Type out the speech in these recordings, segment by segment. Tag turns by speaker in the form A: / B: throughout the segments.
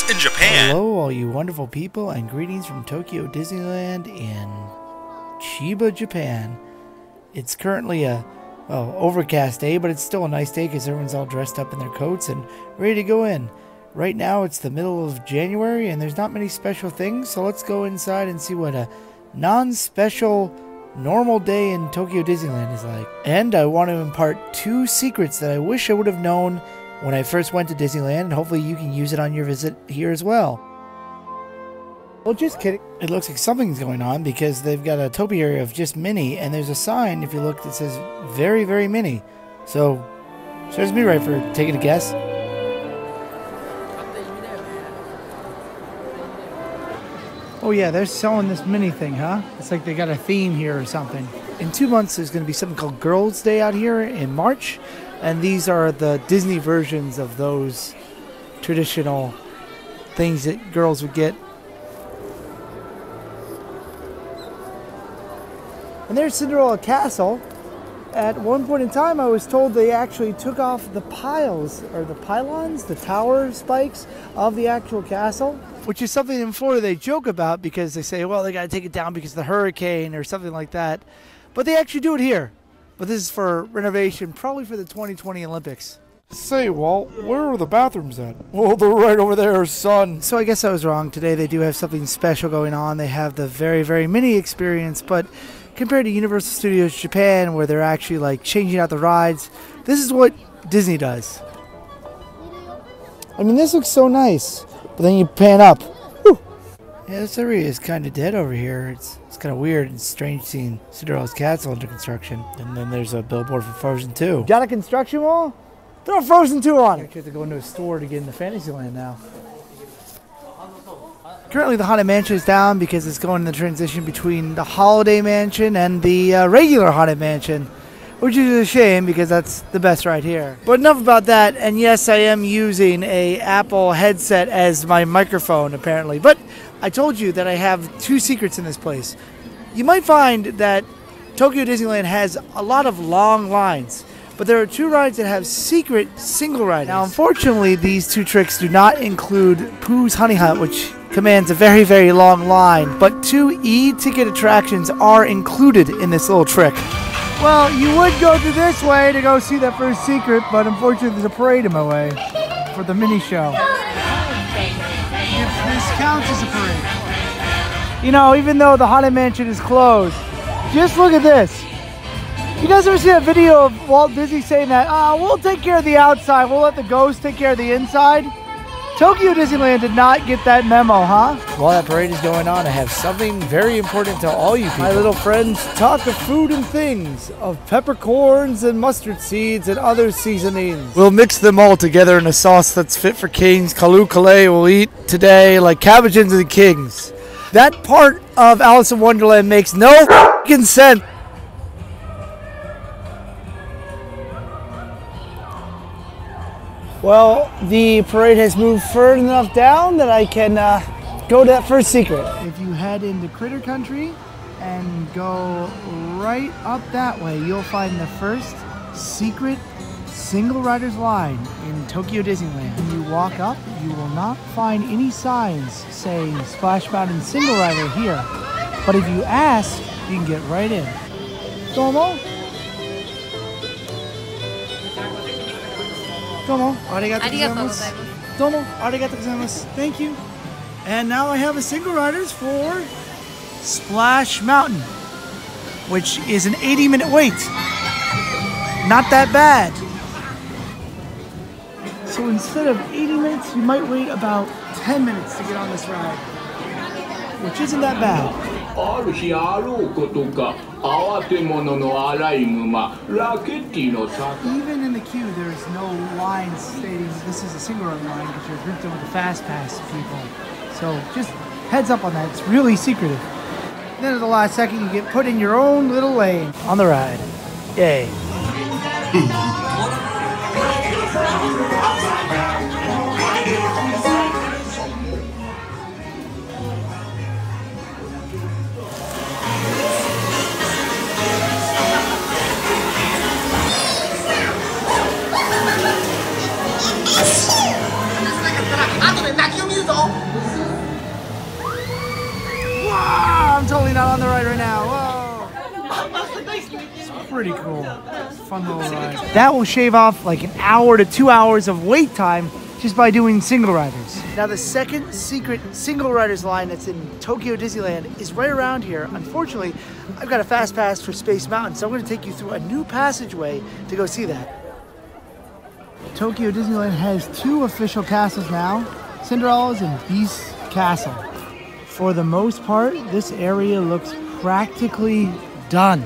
A: in Japan.
B: Hello, all you wonderful people, and greetings from Tokyo Disneyland in Chiba, Japan. It's currently a overcast day, but it's still a nice day because everyone's all dressed up in their coats and ready to go in. Right now, it's the middle of January, and there's not many special things, so let's go inside and see what a non-special normal day in Tokyo Disneyland is like. And I want to impart 2 secrets that I wish I would have known when I first went to Disneyland, and hopefully you can use it on your visit here as well. Well, just kidding. It looks like something's going on because they've got a topiary of just Minnie, and there's a sign, if you look, that says very, very Minnie. So, serves me right for taking a guess. Oh yeah, they're selling this Minnie thing, huh? It's like they got a theme here or something. In 2 months, there's going to be something called Girls' Day out here in March. And these are the Disney versions of those traditional things that girls would get. And there's Cinderella Castle. At one point in time, I was told they actually took off the piles, or the pylons, the tower spikes of the actual castle. Which is something in Florida they joke about because they say, well, they got to take it down because of the hurricane or something like that. But they actually do it here. But this is for renovation, probably for the 2020 Olympics. Say, Walt, where are the bathrooms at? Oh, they're right over there, son. So I guess I was wrong. Today they do have something special going on. They have the very, very Minnie experience, but compared to Universal Studios Japan, where they're actually like changing out the rides, this is what Disney does. I mean, this looks so nice, but then you pan up. Whew. Yeah, this area is kind of dead over here. It's kind of weird and strange seeing Cinderella's Castle under construction. And then there's a billboard for Frozen 2. Got a construction wall? Throw Frozen 2 on it. You have to go into a store to get into Fantasyland now. Currently the Haunted Mansion is down because it's going in the transition between the Holiday Mansion and the regular Haunted Mansion, which is a shame because that's the best right here. But enough about that, and yes, I am using a Apple headset as my microphone apparently. But I told you that I have 2 secrets in this place. You might find that Tokyo Disneyland has a lot of long lines, but there are 2 rides that have secret single riders. Now, unfortunately, these 2 tricks do not include Pooh's Honey Hut, which commands a very, very long line, but 2 e-ticket attractions are included in this little trick. Well, you would go through this way to go see that first secret, but unfortunately there's a parade in my way for the Minnie show. If this counts as a parade. You know, even though the Haunted Mansion is closed, just look at this. You guys ever see that video of Walt Disney saying that, we'll take care of the outside, we'll let the ghosts take care of the inside? Tokyo Disneyland did not get that memo, huh? While that parade is going on, I have something very important to all you people. My little friends, talk of food and things, of peppercorns and mustard seeds and other seasonings. We'll mix them all together in a sauce that's fit for kings. Kalu Kale will eat today like cabbages and kings. That part of Alice in Wonderland makes no f***ing sense. Well, the parade has moved further enough down that I can go to that first secret. If you head into Critter Country and go right up that way, you'll find the first secret single rider's line in Tokyo Disneyland. When you walk up, you will not find any signs saying Splash Mountain Single Rider here. But if you ask, you can get right in. Domo? Domo, arigatou gozaimasu. Domo, arigatou gozaimasu. Thank you. And now I have a single riders for Splash Mountain, which is an 80-minute wait. Not that bad. So instead of 80 minutes, you might wait about 10 minutes to get on this ride, which isn't that bad. Even in the queue, there's no line stating this is a single run line because you're grouped in with the Fast Pass people. So just heads up on that. It's really secretive. Then at the last second, you get put in your own little lane on the ride. Yay. I'm totally not on the ride right now. Whoa! It's pretty cool. Fun little ride. That will shave off like an hour to 2 hours of wait time just by doing single riders. Now the second secret single riders line that's in Tokyo Disneyland is right around here. Unfortunately, I've got a fast pass for Space Mountain, so I'm going to take you through a new passageway to go see that. Tokyo Disneyland has 2 official castles now, Cinderella's and Beast's Castle. For the most part, this area looks practically done.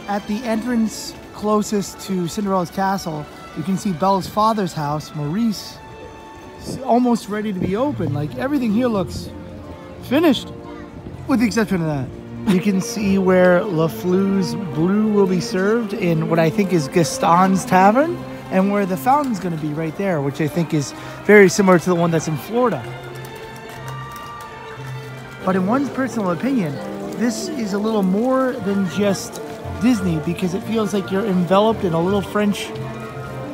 B: At the entrance closest to Cinderella's castle, you can see Belle's father's house, Maurice, almost ready to be open. Like, everything here looks finished, with the exception of that. You can see where LaFleur's Blue will be served in what I think is Gaston's Tavern, and where the fountain's going to be right there, which I think is very similar to the one that's in Florida. But in one's personal opinion, this is a little more than just Disney, because it feels like you're enveloped in a little French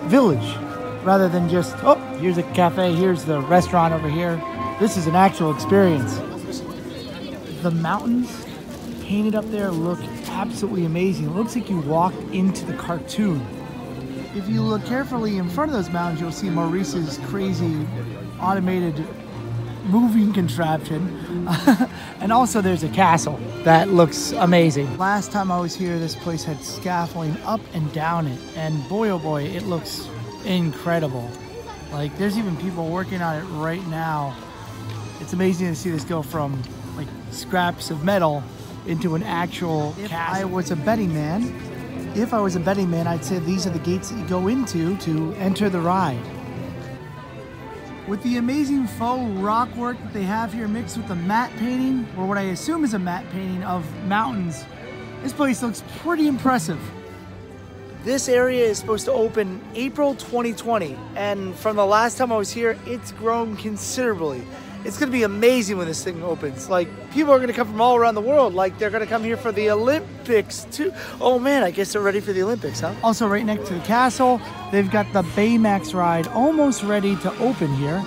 B: village rather than just, oh, here's a cafe, here's the restaurant over here. This is an actual experience. The mountains painted up there look absolutely amazing. It looks like you walked into the cartoon. If you look carefully in front of those mountains, you'll see Maurice's crazy automated moving contraption. And also there's a castle that looks amazing. Last time I was here, this place had scaffolding up and down it, and boy oh boy, it looks incredible. Like, there's even people working on it right now. It's amazing to see this go from like scraps of metal into an actual castle. If I was a betting man, I'd say these are the gates that you go into to enter the ride. With the amazing faux rock work that they have here mixed with the matte painting, or what I assume is a matte painting of mountains, this place looks pretty impressive. This area is supposed to open April 2020, and from the last time I was here, it's grown considerably. It's going to be amazing when this thing opens. Like, people are going to come from all around the world. Like, they're going to come here for the Olympics too. Oh man, I guess they're ready for the Olympics, huh? Also, right next to the castle, they've got the Baymax ride almost ready to open here.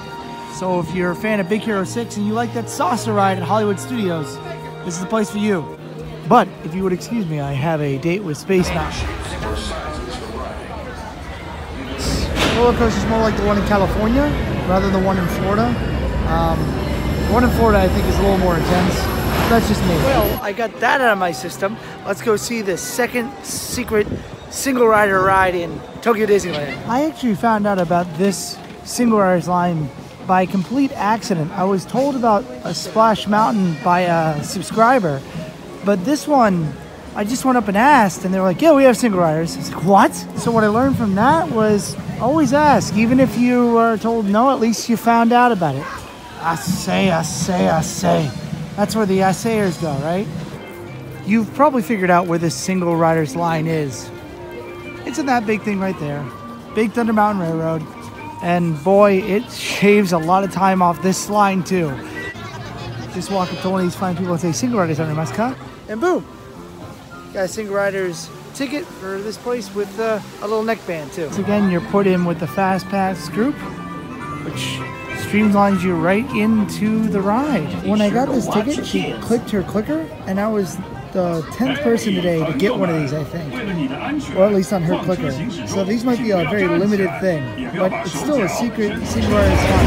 B: So if you're a fan of Big Hero 6 and you like that saucer ride at Hollywood Studios, this is the place for you. But if you would excuse me, I have a date with Space Mountain. Roller coaster is more like the one in California rather than the one in Florida. The one in Florida I think is a little more intense. That's just me. Well, I got that out of my system. Let's go see the second secret single rider ride in Tokyo Disneyland. I actually found out about this single riders line by complete accident. I was told about a Splash Mountain by a subscriber, but this one I just went up and asked, and they were like, yeah, we have single riders. I was like, what? So what I learned from that was always ask. Even if you are told no, at least you found out about it. Assay. That's where the assayers go, right? You've probably figured out where this single riders line is. It's in that big thing right there. Big Thunder Mountain Railroad. And boy, it shaves a lot of time off this line too. Just walk up to one of these fine people and say, single riders arimasu ka? And boom! Got a single riders ticket for this place with a little neckband too. So again, you're put in with the Fast Pass group, which streamlines you right into the ride. When I got this ticket, she clicked her clicker, and I was the 10th person today to get one of these, I think. Or at least on her clicker. So these might be a very limited thing, but it's still a secret single rider spot.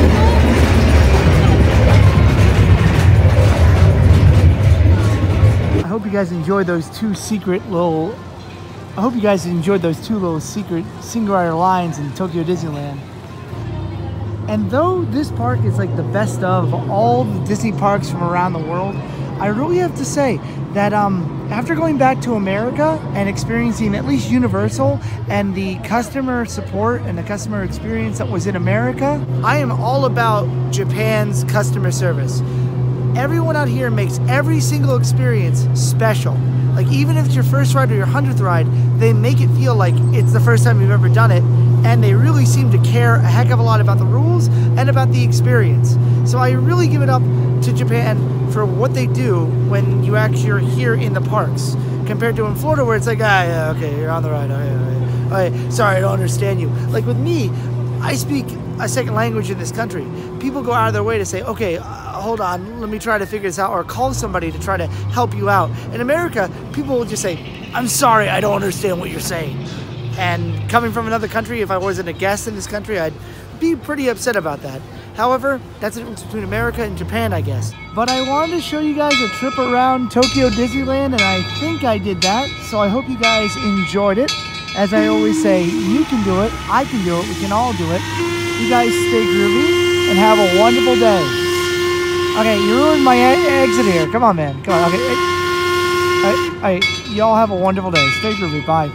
B: I hope you guys enjoyed those two little secret single rider lines in Tokyo Disneyland. And though this park is like the best of all the Disney parks from around the world, I really have to say that after going back to America and experiencing at least Universal and the customer support and the customer experience that was in America, I am all about Japan's customer service. Everyone out here makes every single experience special. Like, even if it's your first ride or your 100th ride, they make it feel like it's the first time you've ever done it, and they really seem to care a heck of a lot about the rules and about the experience. So I really give it up to Japan for what they do when you actually are here in the parks, compared to in Florida where it's like, ah, yeah, okay, you're on the ride, okay, sorry, I don't understand you. Like with me, I speak a second language in this country. People go out of their way to say, okay, hold on, let me try to figure this out, or call somebody to try to help you out. In America, people will just say, I'm sorry, I don't understand what you're saying. And coming from another country, if I wasn't a guest in this country, I'd be pretty upset about that. However, that's the difference between America and Japan, I guess. But I wanted to show you guys a trip around Tokyo Disneyland, and I think I did that. So I hope you guys enjoyed it. As I always say, you can do it, I can do it, we can all do it. You guys stay groovy and have a wonderful day. Okay, you ruined my exit here. Come on, man. Come on. Okay. Y'all have a wonderful day. Stay groovy. Bye.